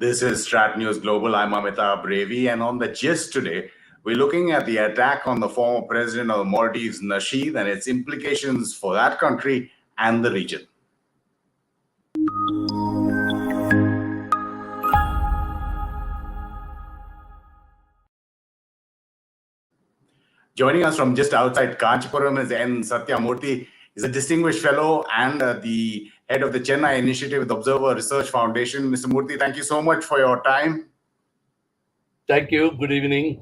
This is StratNews Global. I'm Amitabh, Revi, and on the gist today, we're looking at the attack on the former president of the Maldives, Nasheed, and its implications for that country and the region. Joining us from just outside Kanchipuram is Sathiya Moorthy. He's a distinguished fellow and the head of the Chennai Initiative with Observer Research Foundation. Mr. Moorthy, thank you so much for your time. Thank you. Good evening.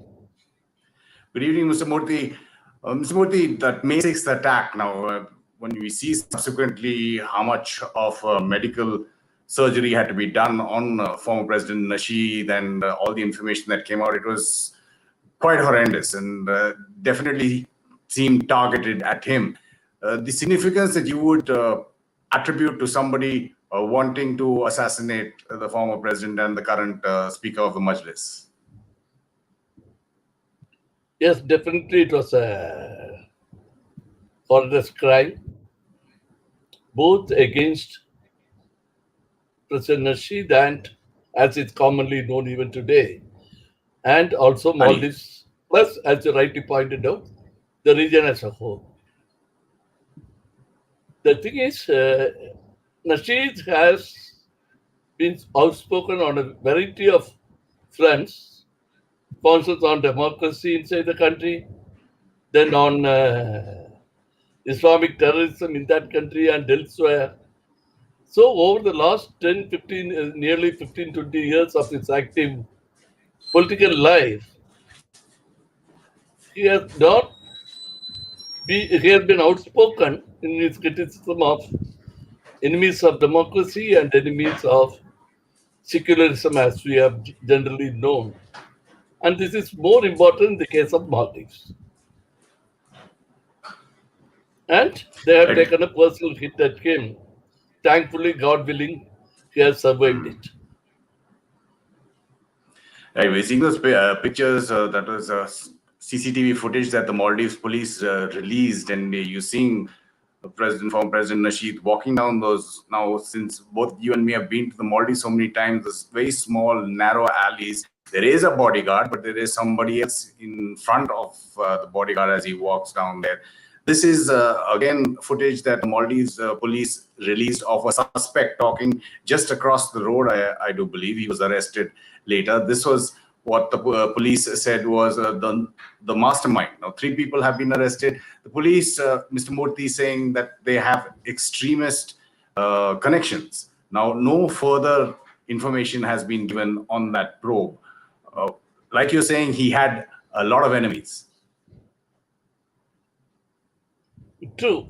Good evening, Mr. Moorthy. Mr. Moorthy, that May 6th attack, now, when we see subsequently how much of medical surgery had to be done on former President Nasheed and all the information that came out, it was quite horrendous and definitely seemed targeted at him. The significance that you would attribute to somebody wanting to assassinate the former president and the current Speaker of the Majlis? Yes, definitely it was a horrendous crime, both against President Nasheed and, as it's commonly known even today, and also Maldives, plus, as you rightly pointed out, the region as a whole. The thing is, Nasheed has been outspoken on a variety of fronts, for instance, on democracy inside the country, then on Islamic terrorism in that country and elsewhere. So over the last 10, 15, nearly 15, 20 years of his active political life, he has been outspoken in his criticism of enemies of democracy and enemies of secularism, as we have generally known. And this is more important in the case of Maldives. And they have taken a personal hit at him. Thankfully, God willing, he has survived it. We're seeing those pictures, that was CCTV footage that the Maldives police released, and you're seeing former President Nasheed walking down those. Now, since both you and me have been to the Maldives so many times, those very small, narrow alleys, there is a bodyguard, but there is somebody else in front of the bodyguard as he walks down there. This is, again, footage that the Maldives police released of a suspect talking just across the road, I do believe. He was arrested later. This was what the police said was the mastermind. Now, 3 people have been arrested. The police, Mr. Moorthy, saying that they have extremist connections. Now, no further information has been given on that probe. Like you're saying, he had a lot of enemies. True.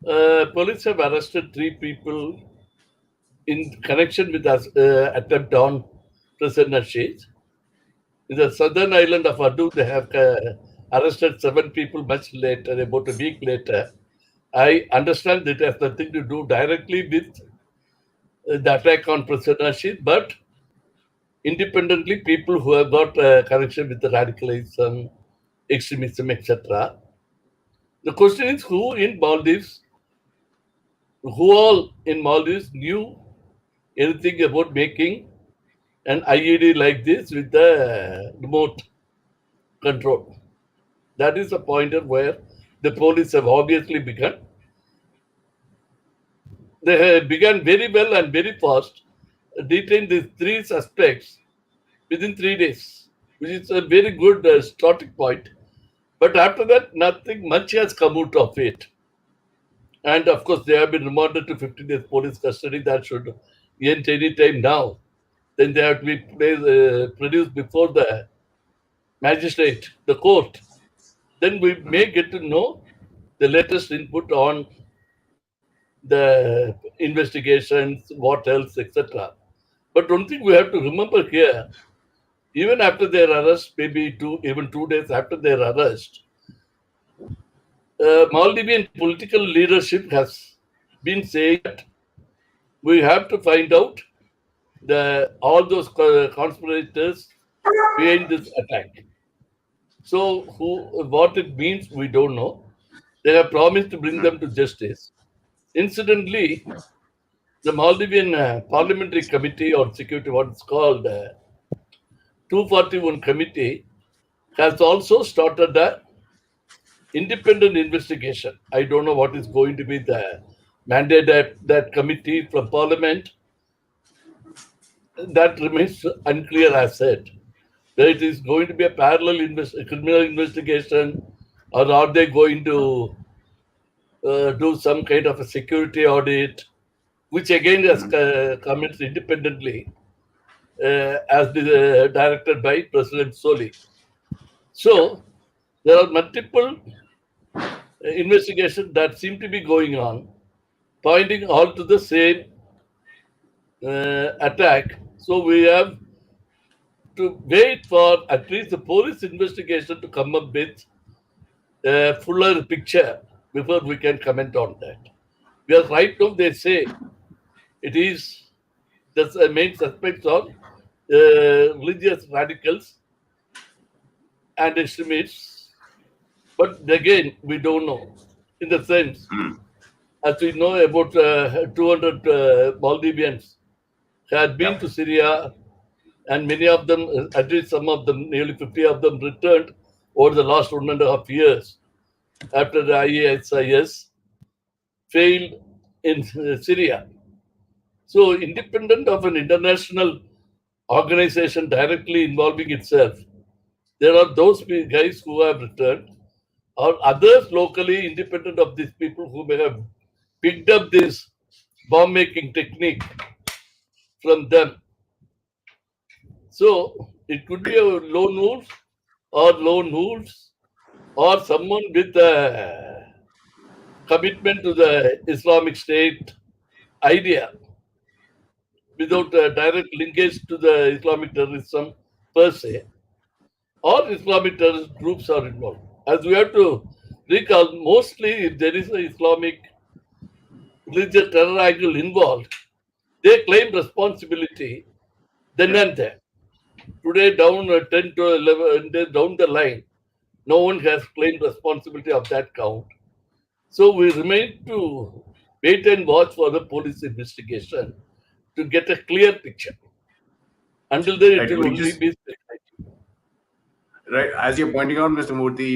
Police have arrested 3 people in connection with the attempt on President Nasheed. In the southern island of Adu, they have arrested 7 people much later, about a week later. I understand that it has nothing to do directly with the attack on President Nasheed, but independently, people who have got connection with the radicalism, extremism, etc. The question is who all in Maldives knew anything about making an IED like this with the remote control. That is the pointer where the police have obviously begun. They have begun very well and very fast, detained these 3 suspects within 3 days, which is a very good starting point. But after that, nothing much has come out of it. And of course, they have been remanded to 15 days police custody. That should end any time now. Then they have to be produced before the magistrate, the court. Then we may get to know the latest input on the investigations, what else, etc. But one thing we have to remember here, even after their arrest, maybe even 2 days after their arrest, Maldivian political leadership has been saying that we have to find out all those conspirators behind this attack. So what it means, we don't know. They have promised to bring them to justice. Incidentally, The Maldivian Parliamentary Committee on Security, what it's called, 241 Committee, has also started a independent investigation. I don't know what is going to be the mandate of that committee from Parliament. That remains unclear, as said. Whether it is going to be a parallel criminal investigation, or are they going to do some kind of a security audit, which again has comments independently, directed by President Soli. So there are multiple investigations that seem to be going on, pointing all to the same attack. So we have to wait for at least the police investigation to come up with a fuller picture before we can comment on that. Because right now they say it is the main suspects are religious radicals and extremists. But again, we don't know. In the sense, as we know, about 200 Maldivians had been Yep. to Syria, and many of them, at least some of them, nearly 50 of them, returned over the last 1.5 years after the ISIS failed in Syria. So, independent of an international organization directly involving itself, there are those guys who have returned, or others locally independent of these people who may have picked up this bomb making technique from them. So it could be a lone wolves, or someone with a commitment to the Islamic State idea without a direct linkage to the Islamic terrorism per se, or Islamic terrorist groups are involved. As we have to recall, mostly if there is an Islamic religious terror angle involved, they claim responsibility then and there. Today, down 10 to 11 days down the line, no one has claimed responsibility of that count. So we remain to wait and watch for the police investigation to get a clear picture. Until then, it Right. will We only just be speculative. Right, as you're pointing out, Mr. Murthy,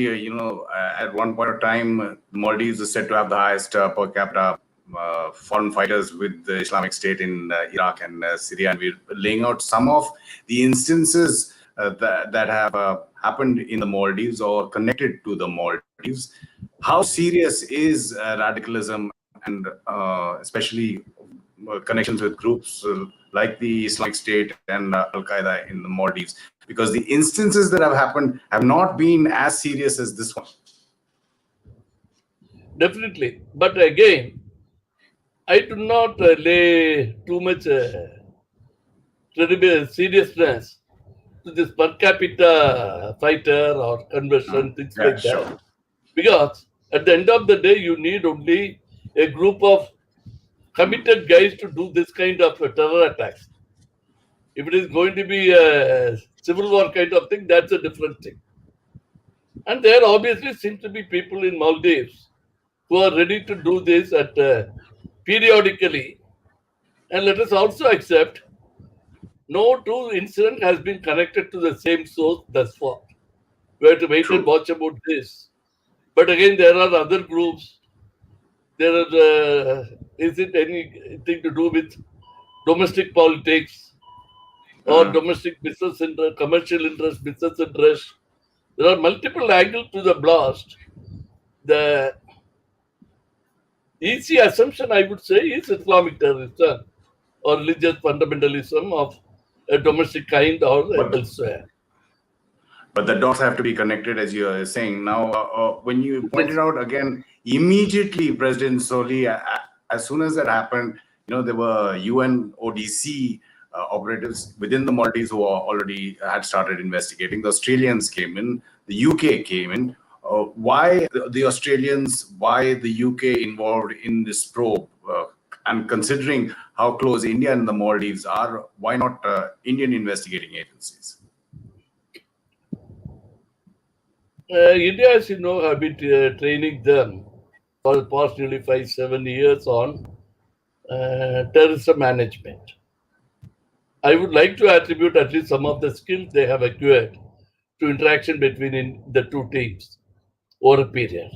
at one point of time, Maldives is said to have the highest per capita foreign fighters with the Islamic State in Iraq and Syria, and we're laying out some of the instances that have happened in the Maldives or connected to the Maldives. How serious is radicalism, and especially connections with groups like the Islamic State and Al Qaeda in the Maldives? Because the instances that have happened have not been as serious as this one. Definitely. But again, I do not lay too much seriousness to this per capita fighter or conversion, things Yeah, like sure. that. Because at the end of the day, you need only a group of committed guys to do this kind of terror attacks. If it is going to be a civil war kind of thing, that's a different thing. And there obviously seems to be people in Maldives who are ready to do this at periodically. And let us also accept no two incident has been connected to the same source thus far. We have to wait and True. watch about this. But again, there are other groups. There are, is it anything to do with domestic politics or domestic business interest, commercial interest, business interest? There are multiple angles to the blast. The easy assumption, I would say, is Islamic terrorism or religious fundamentalism of a domestic kind or But elsewhere. the dots have to be connected, as you are saying. Now, when you pointed Yes, out again, immediately President Soli, as soon as that happened, there were UN ODC operatives within the Maldives who already had started investigating. The Australians came in, the UK came in. Why the Australians, why the UK involved in this probe? And considering how close India and the Maldives are, why not Indian investigating agencies? India, as you know, have been training them for the past nearly 5, 7 years on terrorism management. I would like to attribute at least some of the skills they have acquired to interaction between the two teams over a period.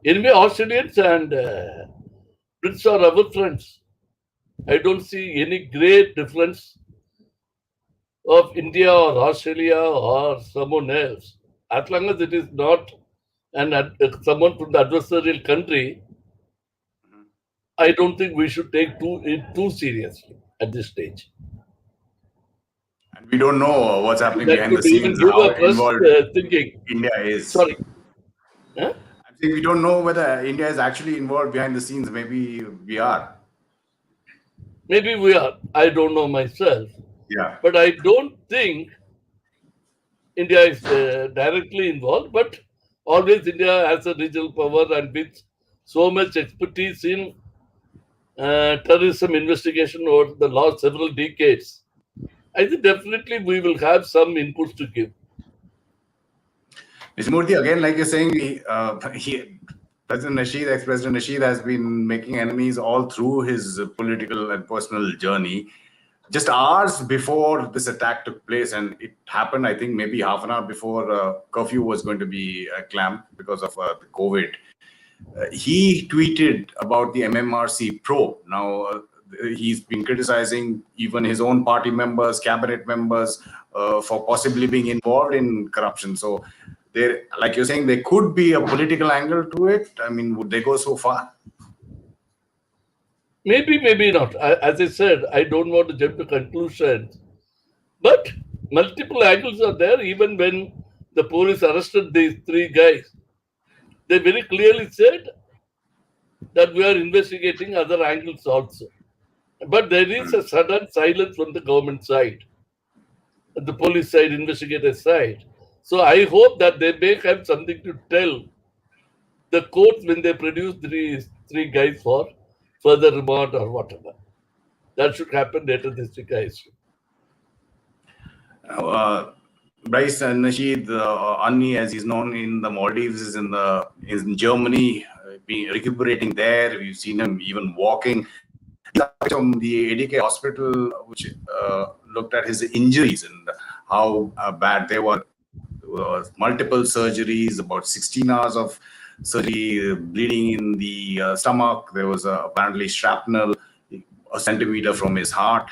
Anyway, Australians and Brits are our friends. I don't see any great difference of India or Australia or someone else. As long as it is not someone from the adversarial country, I don't think we should take it too seriously at this stage. And we don't know what's happening That behind the could even scenes, give how us involved thinking. India is. Sorry. Huh? I think we don't know whether India is actually involved behind the scenes. Maybe we are. Maybe we are. I don't know myself. Yeah. But I don't think India is directly involved. But always India has a regional power and with so much expertise in terrorism investigation over the last several decades. I think definitely we will have some inputs to give. Mr. Moorthy, again, like you're saying, President Nasheed, ex-President Nasheed, has been making enemies all through his political and personal journey. Just hours before this attack took place, and it happened, I think, maybe half an hour before curfew was going to be clamped because of the COVID. He tweeted about the MMRC probe. Now, he's been criticizing even his own party members, cabinet members, for possibly being involved in corruption. So, there, like you're saying, there could be a political angle to it. I mean, would they go so far? Maybe, maybe not. As I said, I don't want to jump to conclusions. But multiple angles are there. Even when the police arrested these three guys, they very clearly said that we are investigating other angles also. But there is a sudden silence from the government side, the police side, investigator side. So I hope that they may have something to tell the courts when they produce these three guys for further remand or whatever. That should happen later this week, I assume. Bryce and Nasheed, Anni, as he's known in the Maldives, is in Germany, recuperating there. We've seen him even walking. From the ADK hospital, which looked at his injuries and how bad they were. Multiple surgeries, about 16 hours of surgery, bleeding in the stomach. There was apparently shrapnel a centimeter from his heart.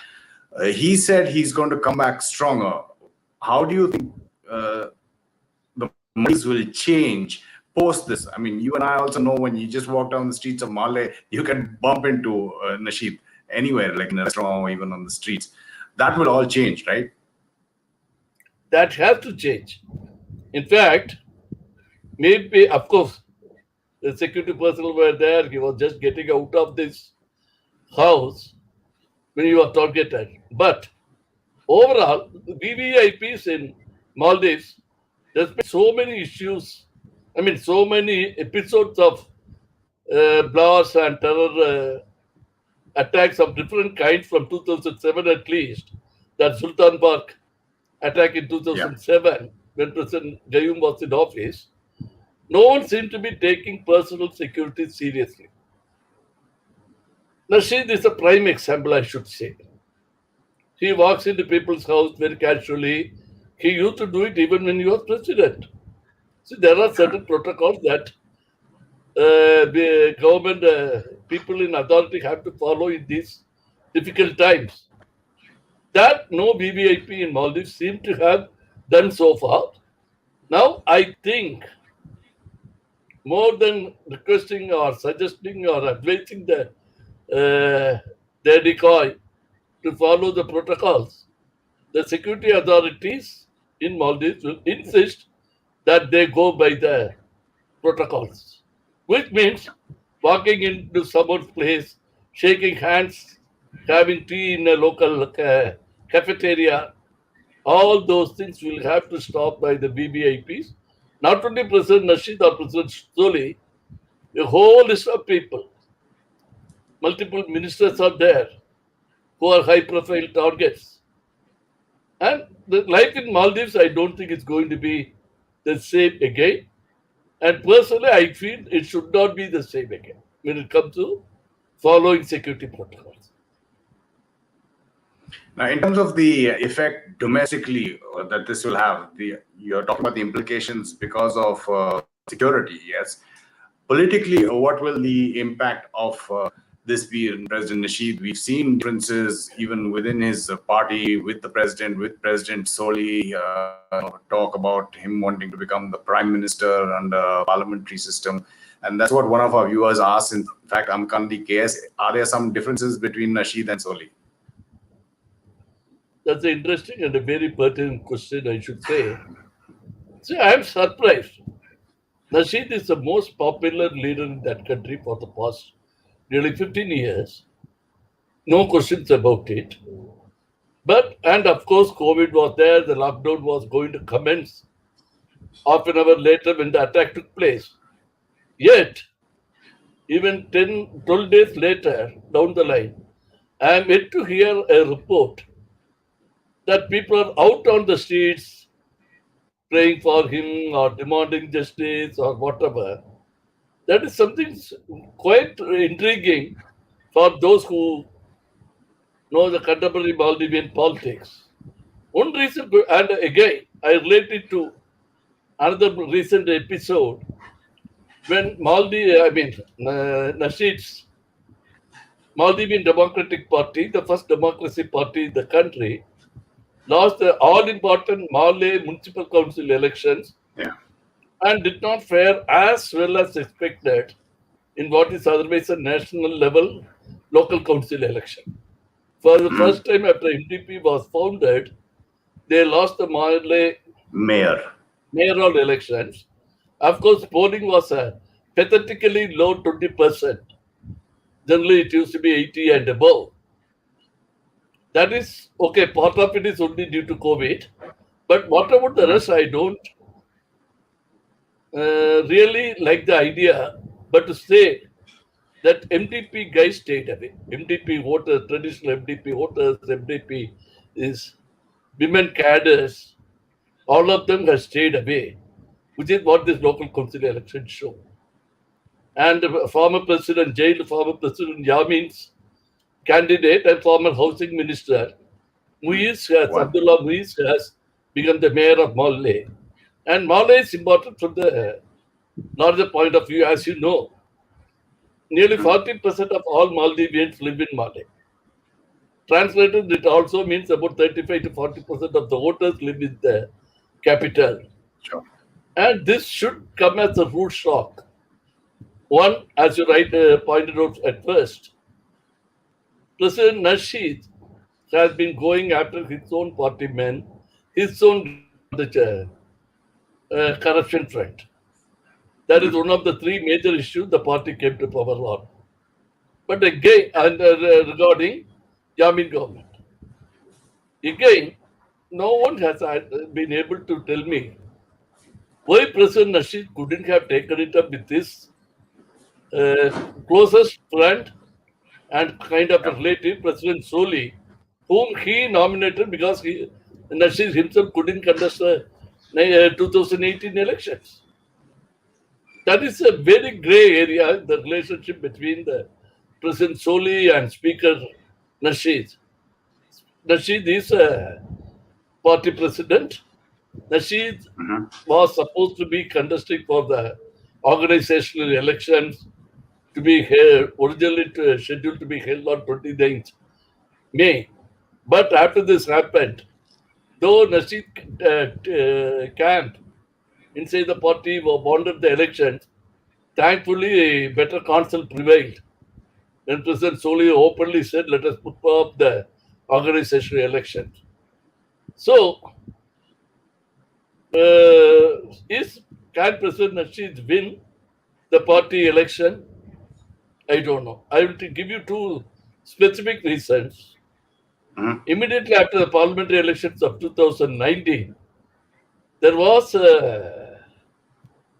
He said he's going to come back stronger. How do you think the Maldives will change post this? I mean, you and I also know when you just walk down the streets of Malé, you can bump into Nasheed anywhere, like in a restaurant or even on the streets. That will all change, right? That has to change. In fact, maybe, of course, the security personnel were there. He was just getting out of this house when you are targeted. But overall, VVIPs in Maldives, there's been so many issues. I mean, so many episodes of blasts and terror attacks of different kinds from 2007 at least. That Sultan Park attack in 2007, when President Gayoom was in office. No one seemed to be taking personal security seriously. Nasheed is a prime example, I should say. He walks into people's house very casually. He used to do it even when he was president. See, there are certain protocols that the government, people in authority have to follow in these difficult times. That no VVIP in Maldives seem to have done so far. Now, I think more than requesting or suggesting or advising their decoy to follow the protocols, the security authorities in Maldives will insist that they go by the protocols, which means walking into someone's place, shaking hands, having tea in a local cafeteria, all those things will have to stop by the VVIPs. Not only President Nasheed or President Soli, a whole list of people. Multiple ministers are there who are high-profile targets. And the life in Maldives, I don't think it's going to be the same again. And personally, I feel it should not be the same again when it comes to following security protocols. Now, in terms of the effect domestically that this will have, you're talking about the implications because of security, yes. Politically, what will the impact of this be in President Nasheed? We've seen differences even within his party with the president, with President Soli, talk about him wanting to become the prime minister under parliamentary system. And that's what one of our viewers asked. In fact, Amkandi KS, are there some differences between Nasheed and Soli? That's an interesting and a very pertinent question, I should say. See, I am surprised. Nasheed is the most popular leader in that country for the past nearly 15 years. No questions about it. And of course, COVID was there, the lockdown was going to commence half an hour later when the attack took place. Yet, even 10, 12 days later, down the line, I am yet to hear a report that people are out on the streets praying for him or demanding justice or whatever. That is something quite intriguing for those who know the contemporary Maldivian politics. One reason, and again, I relate it to another recent episode when Nasheed's Maldivian Democratic Party, the first democracy party in the country, lost the all-important Malay municipal council elections and did not fare as well as expected in what is otherwise a national level local council election. For the first time after MDP was founded, they lost the Malay mayoral elections. Of course, polling was a pathetically low 20%. Generally, it used to be 80 and above. That is okay. Part of it is only due to COVID, but what about the rest? I don't really like the idea. But to say that MDP guys stayed away, MDP voters, traditional MDP voters, MDP is women cadres, all of them have stayed away, which is what this local council election show. And former President, jailed former President Yamin's candidate and former housing minister, Abdullah Muiz has become the mayor of Malé. And Malé is important from the larger point of view, as you know. Nearly 40% of all Maldivians live in Malé. Translated, it also means about 35 to 40% of the voters live in the capital. Sure. And this should come as a rude shock. One, as you pointed out at first, President Nasheed has been going after his own party men, his own corruption front. That is one of the three major issues the party came to power on. But again, regarding Yamin government, again, no one has been able to tell me why President Nasheed couldn't have taken it up with his closest friend and kind of a relative, President Soli, whom he nominated because Nasheed himself couldn't contest the 2018 elections. That is a very grey area, the relationship between the President Soli and Speaker Nasheed. Nasheed is a party president. Nasheed was supposed to be contesting for the organizational elections to be held, originally scheduled to be held on 29th May. But after this happened, though Nasheed camp inside the party wanted the elections, thankfully a better counsel prevailed. Then President Soli openly said, let us put up the organizational elections. So, can President Nasheed win the party election? I don't know. I will give you two specific reasons. Immediately after the parliamentary elections of 2019, there was a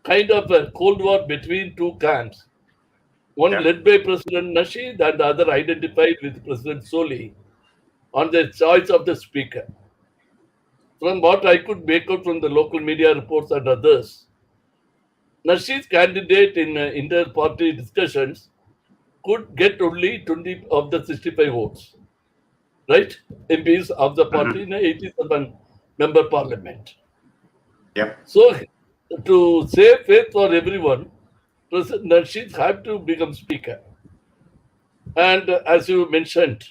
kind of a cold war between two camps. One led by President Nasheed and the other identified with President Soli on the choice of the speaker. From what I could make out from the local media reports and others, Nasheed's candidate in inter-party discussions could get only 20 of the 65 votes, right? MPs of the party in a 87 member parliament. Yep. So, to save faith for everyone, President Nasheed had to become speaker. And as you mentioned,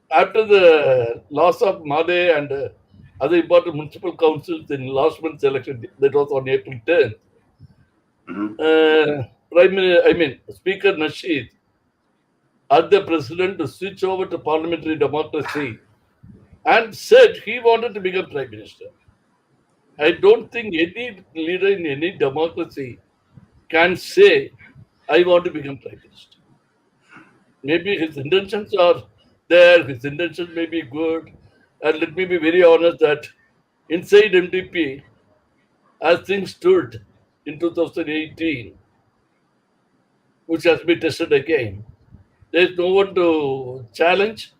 after the loss of Male and other important municipal councils in last month's election, that was on April 10th, Speaker Nasheed asked the president to switch over to parliamentary democracy and said he wanted to become prime minister. I don't think any leader in any democracy can say, I want to become prime minister. Maybe his intentions are there, his intentions may be good. And let me be very honest that inside MDP, as things stood in 2018, which has been tested again, there is no one to challenge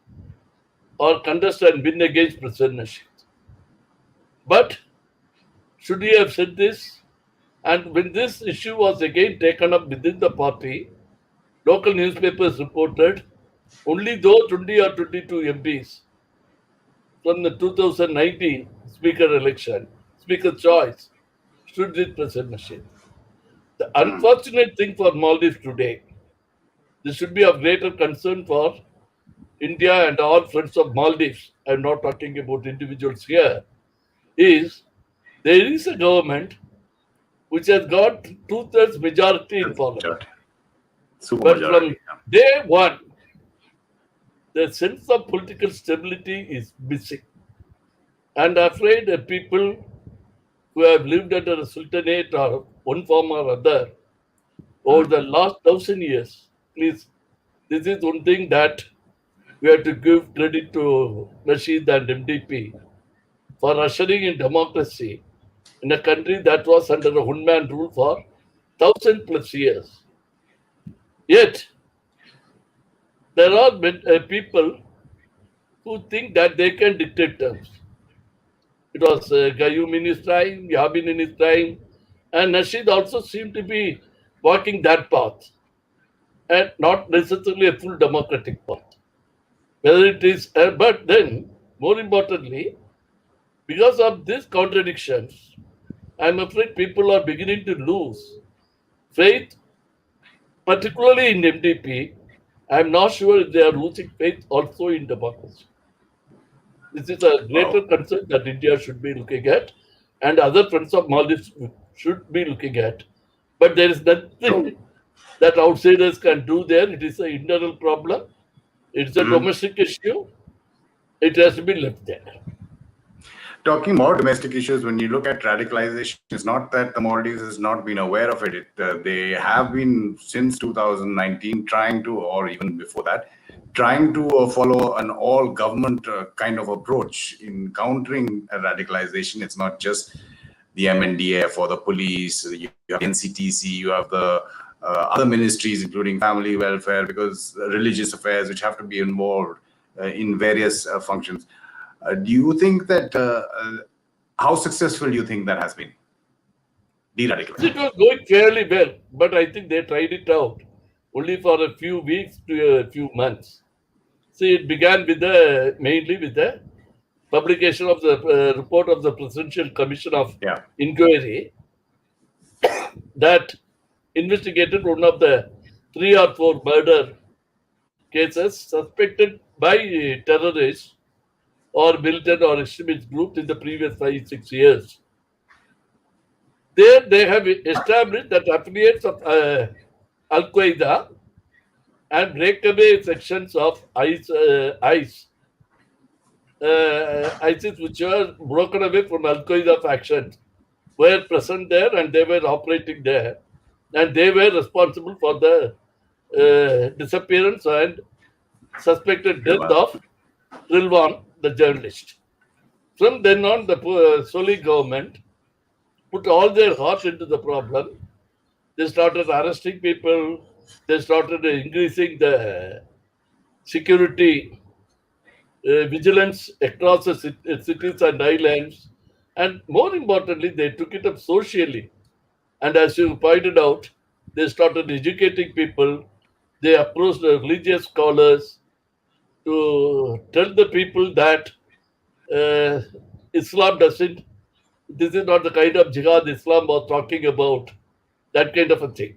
or contest and win against President Nasheed. But should he have said this? And when this issue was again taken up within the party, local newspapers reported only though 20 or 22 MPs from the 2019 speaker election, speaker choice, stood with President Nasheed. The unfortunate thing for Maldives today, this should be of greater concern for India and all friends of Maldives. I'm not talking about individuals here. Is there is a government which has got two-thirds majority in parliament. Super But majority. from day one, the sense of political stability is missing. And afraid that people who have lived under a sultanate or one form or other over the last 1,000 years, please, this is one thing that we have to give credit to Rasheed and MDP for ushering in democracy in a country that was under a one-man rule for 1,000+ years. Yet, there are people who think that they can dictate terms. It was Gayoom in his time, Yabin in his time, and Nasheed also seemed to be walking that path, and not necessarily a full democratic path. Whether it is, but then, more importantly, because of these contradictions, I'm afraid people are beginning to lose faith, particularly in MDP. I'm not sure if they are losing faith also in democracy. This is a greater concern that India should be looking at, and other friends of Maldives should be looking at. But there is nothing that outsiders can do there. It is an internal problem. It's a domestic issue. It has to be left there. Talking more domestic issues, when you look at radicalization, it's not that the Maldives has not been aware of it. They have been since 2019 trying to, or even before that, trying to follow an all-government kind of approach in countering radicalization. It's not just the MNDF or the police, you have NCTC, you have the other ministries, including family welfare, because religious affairs, which have to be involved in various functions. Do you think that, how successful do you think that has been? De-radicalization. It was going fairly well, but I think they tried it out only for a few weeks to a few months. See, it began with mainly with the publication of the report of the Presidential Commission of Inquiry that investigated one of the 3 or 4 murder cases suspected by terrorists or militant or extremist groups in the previous 5-6 years. There they have established that affiliates of Al-Qaeda and breakaway sections of ISIS, which were broken away from Al-Qaeda factions, were present there and they were operating there. And they were responsible for the disappearance and suspected death of Rilwan, the journalist. From then on, the Soli government put all their heart into the problem. They started arresting people. They started increasing the security vigilance across the cities and islands. And more importantly, they took it up socially. And as you pointed out, they started educating people. They approached the religious scholars to tell the people that uh, Islam doesn't, this is not the kind of jihad Islam was talking about, that kind of a thing.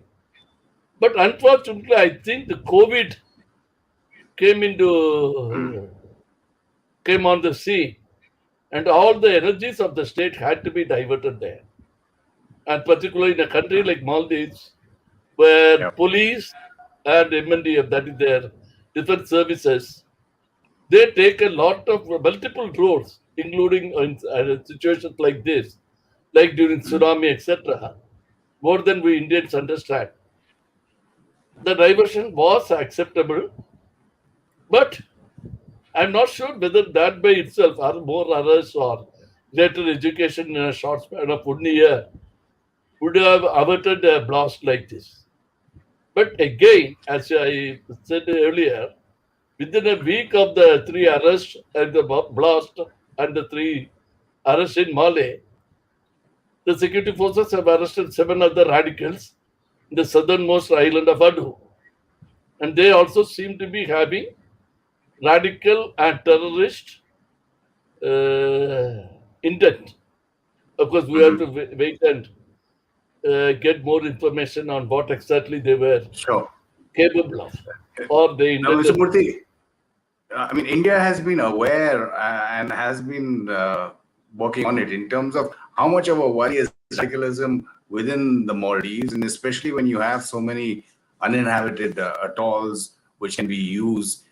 But unfortunately, I think the COVID came came on the scene, and all the energies of the state had to be diverted there. And particularly in a country like Maldives, where Yep. police and MNDF, that is their defense services, they take a lot of multiple roles, including in situations like this, like during tsunami, etc., more than we Indians understand. The diversion was acceptable, but I'm not sure whether that by itself or more arrests or greater education in a short span of 1 year would have averted a blast like this. But again, as I said earlier, within a week of the three arrests and the blast and the three arrests in Mali, the security forces have arrested 7 other radicals in the southernmost island of Adu. And they also seem to be having radical and terrorist intent. Of course, we have to wait and get more information on what exactly they were Sure. capable of, or they Now, Mr. intended. Moorthy, I mean, India has been aware and has been working on it in terms of how much of a worry is radicalism within the Maldives, and especially when you have so many uninhabited atolls which can be used.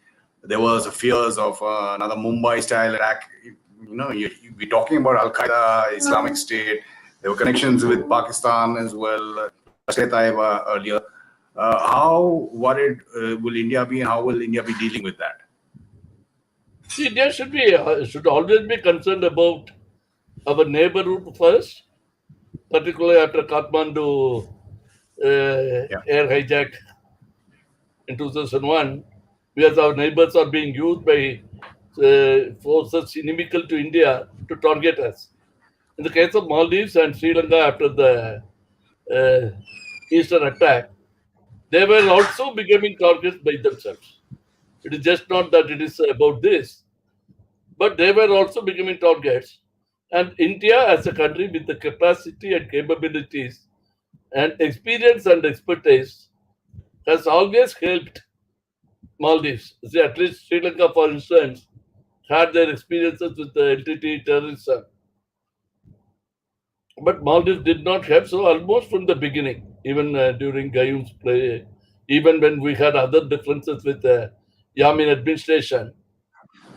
There was fears of another Mumbai-style attack. You know, we're talking about Al Qaeda, Islamic State. There were connections with Pakistan as well. Taiba earlier. How worried will India be, and how will India be dealing with that? See, India should always be concerned about our neighborhood first, particularly after Kathmandu air hijack in 2001, because our neighbors are being used by forces inimical to India to target us. In the case of Maldives and Sri Lanka after the Eastern attack, they were also becoming targets by themselves. It is just not that it is about this, but they were also becoming targets. And India, as a country with the capacity and capabilities and experience and expertise, has always helped Maldives. See, at least Sri Lanka, for instance, had their experiences with the entity terrorism. But Maldives did not have, so almost from the beginning, even during Gayoom's play, even when we had other differences with the Yamin administration,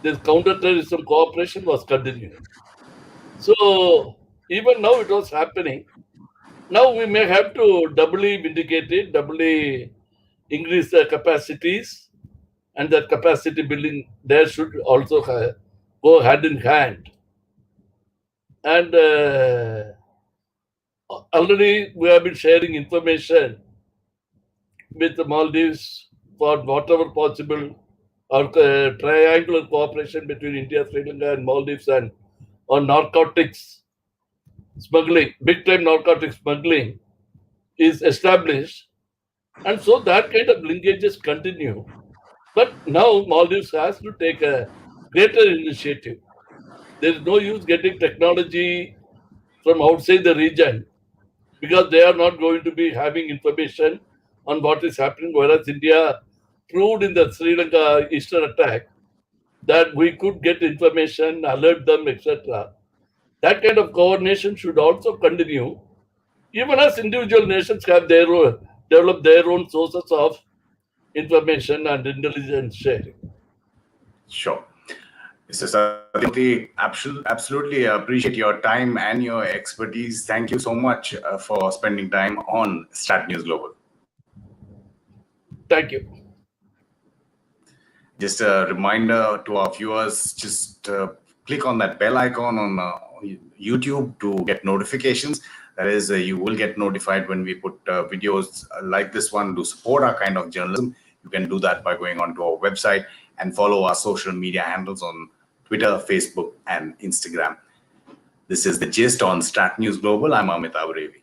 this counter-terrorism cooperation was continuing. So even now it was happening. Now we may have to doubly vindicate it, doubly increase the capacities, and that capacity building there should also go hand in hand. And already we have been sharing information with the Maldives for whatever possible or triangular cooperation between India, Sri Lanka, and Maldives, and on narcotics smuggling, big time narcotics smuggling is established. And so that kind of linkages continue. But now Maldives has to take a greater initiative. There is no use getting technology from outside the region because they are not going to be having information on what is happening. Whereas India proved in the Sri Lanka Eastern attack that we could get information, alert them, etc. That kind of coordination should also continue, even as individual nations have developed their own sources of information and intelligence sharing. Sure. Mr. Sathiya, absolutely appreciate your time and your expertise. Thank you so much for spending time on StratNews Global. Thank you. Just a reminder to our viewers, just click on that bell icon on YouTube to get notifications. That is, you will get notified when we put videos like this one to support our kind of journalism. You can do that by going onto our website and follow our social media handles on Twitter, Facebook, and Instagram. This is The Gist on StratNews Global. I'm Amitabh Revi.